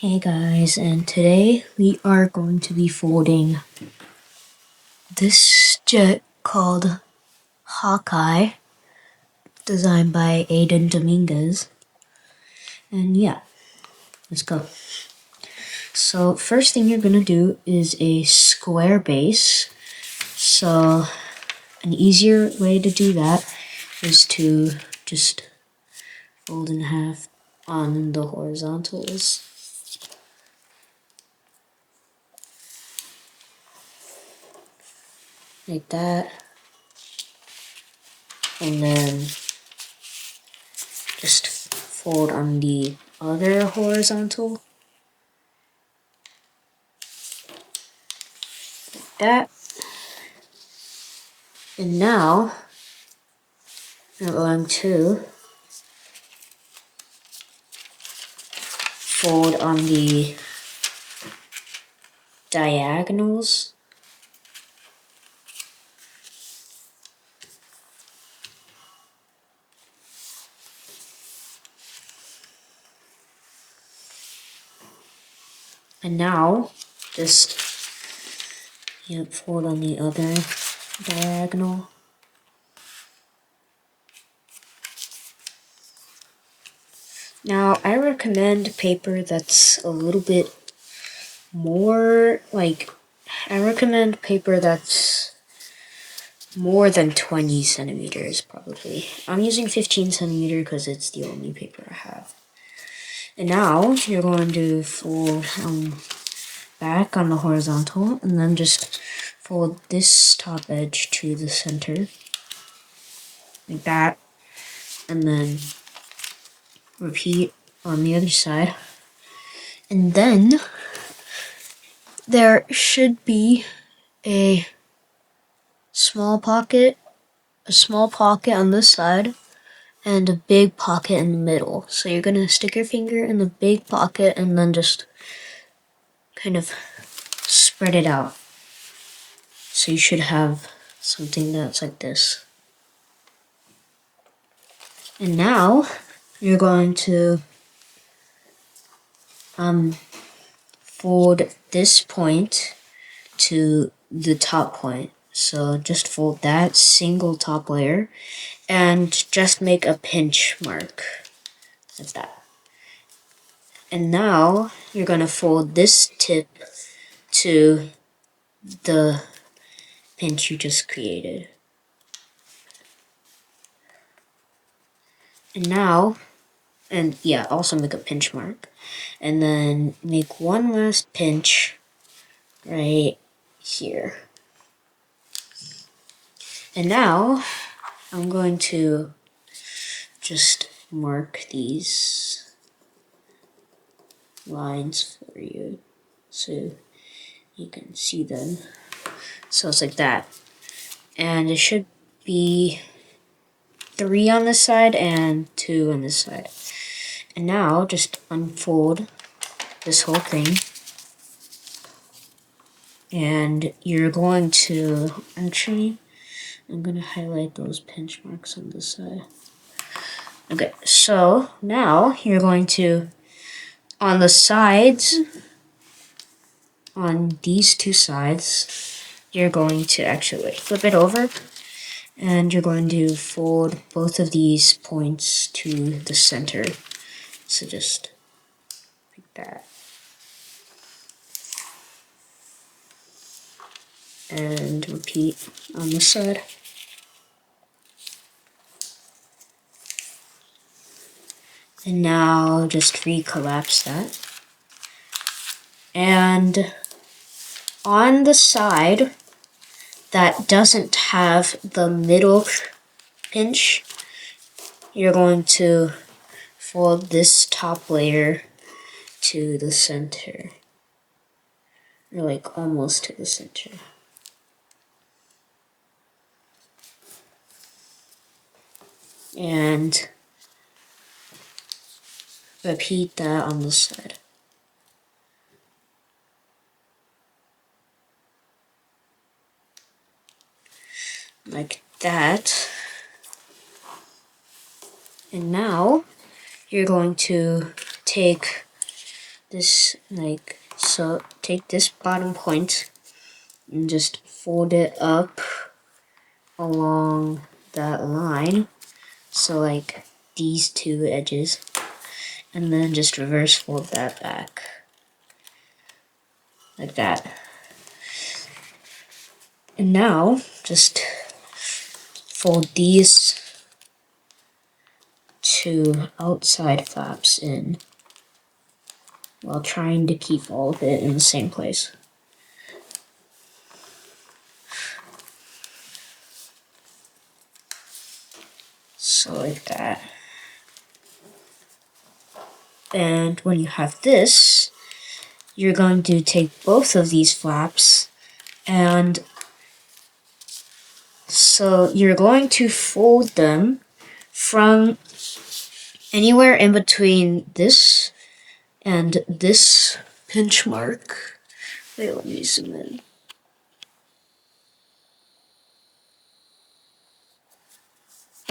Hey guys, and today we are going to be folding this jet called Hawkeye, designed by Aiden Dominguez. And yeah, let's go. So first thing you're gonna do is a square base. So an easier way to do that is to just fold in half on the horizontals. Like that. And then just fold on the other horizontal. Like that. And now we're going to fold on the diagonals. And now just fold on the other diagonal. Now I recommend paper that's a little bit more I recommend paper that's more than 20 centimeters probably. I'm using 15 centimeter because it's the only paper I have. And now you're going to fold back on the horizontal and then just fold this top edge to the center like that, and then repeat on the other side. And then there should be a small pocket on this side and a big pocket in the middle. So you're gonna stick your finger in the big pocket and then just kind of spread it out. So you should have something that's like this. And now you're going to fold this point to the top point. So just fold that single top layer and just make a pinch mark like that. And now you're going to fold this tip to the pinch you just created. And now, also make a pinch mark. And then make one last pinch right here. And now I'm going to just mark these lines for you so you can see them. So it's like that. And it should be 3 on this side and 2 on this side. And now just unfold this whole thing. And you're going to, I'm going to highlight those pinch marks on this side. Okay, so now you're going to, on the sides, on these two sides, you're going to actually flip it over and you're going to fold both of these points to the center. So just like that. And repeat on this side. And now just recollapse that. And on the side that doesn't have the middle pinch, you're going to fold this top layer to the center. Or like almost to the center. And repeat that on this side. Like that. And now you're going to take this, like, so take this bottom point and just fold it up along that line. So like these two edges. And then just reverse fold that back. Like that. And now, just fold these two outside flaps in while trying to keep all of it in the same place. So like that. And when you have this, you're going to take both of these flaps, and so you're going to fold them from anywhere in between this and this pinch mark. Wait, let me zoom in.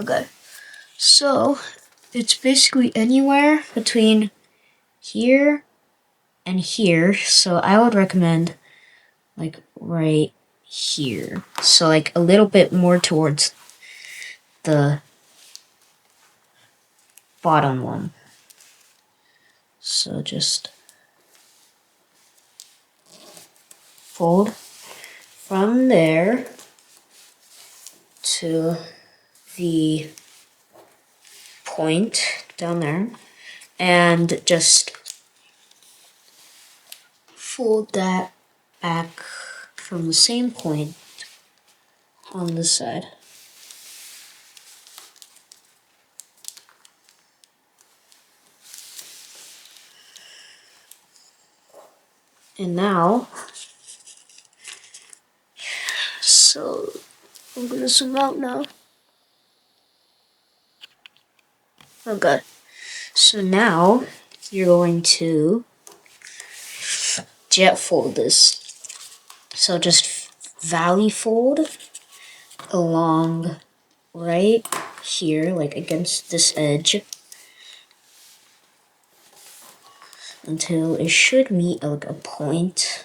Okay, so it's basically anywhere between here and here, so I would recommend like right here. So like a little bit more towards the bottom one. So just fold from there to the point down there and just fold that back from the same point on this side. And now, so I'm gonna zoom out now. Okay, so now you're going to jet fold this. So just valley fold along right here, like against this edge, until it should meet like a point,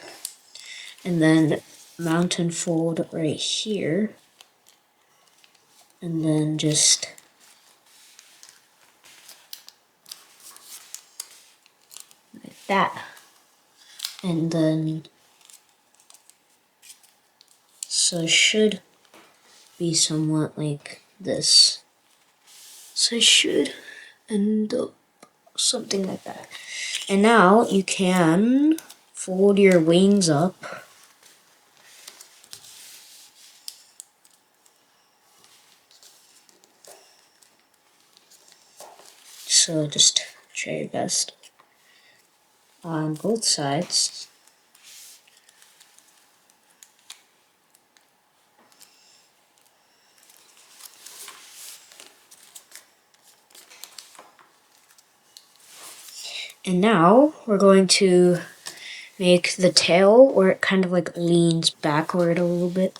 and then mountain fold right here, and then just like that, and then so it should be somewhat like this. So it should end up something like that. And now you can fold your wings up. So just try your best on both sides. And now we're going to make the tail where it kind of like leans backward a little bit.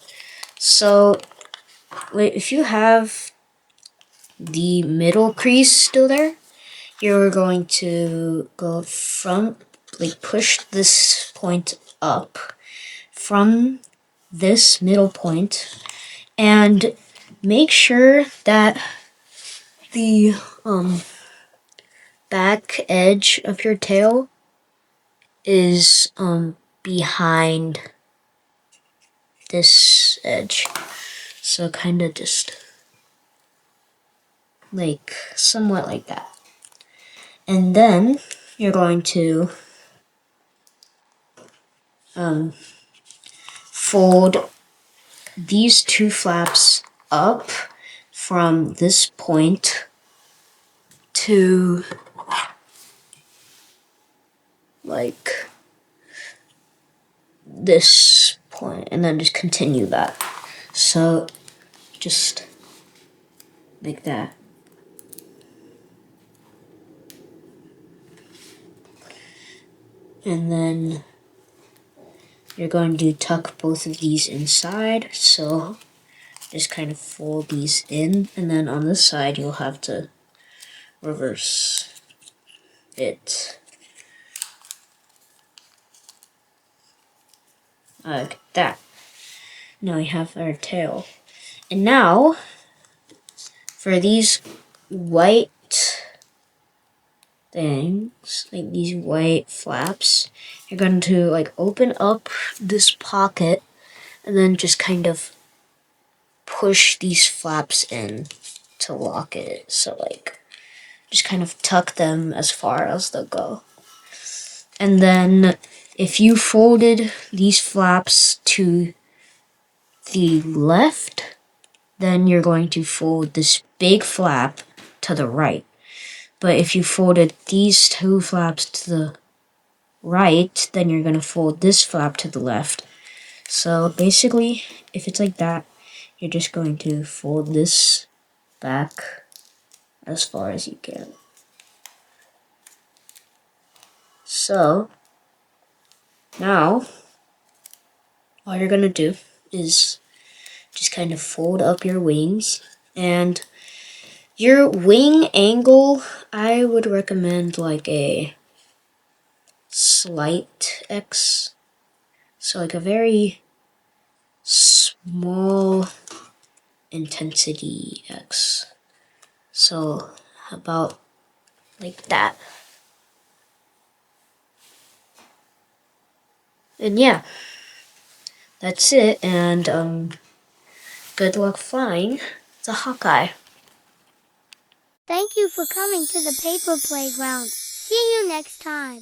So if you have the middle crease still there, you're going to go from, like push this point up from this middle point and make sure that the back edge of your tail is behind this edge. So kind of just like somewhat like that. And then you're going to fold these two flaps up from this point to like this point, and then just continue that. So just like that. And then you're going to tuck both of these inside, so just kind of fold these in, and then on this side you'll have to reverse it. like that. Now we have our tail. And now, for these white things, like these white flaps, you're going to like open up this pocket and then just kind of push these flaps in to lock it. So like, just kind of tuck them as far as they'll go. And then if you folded these flaps to the left, then you're going to fold this big flap to the right. But if you folded these two flaps to the right, then you're going to fold this flap to the left. So basically, if it's like that, you're just going to fold this back as far as you can. So now, all you're going to do is just kind of fold up your wings, and your wing angle, I would recommend like a slight X. So like a very small intensity X. So about like that. And yeah, that's it. And good luck flying the Hawkeye. Thank you for coming to the paper playground. See you next time.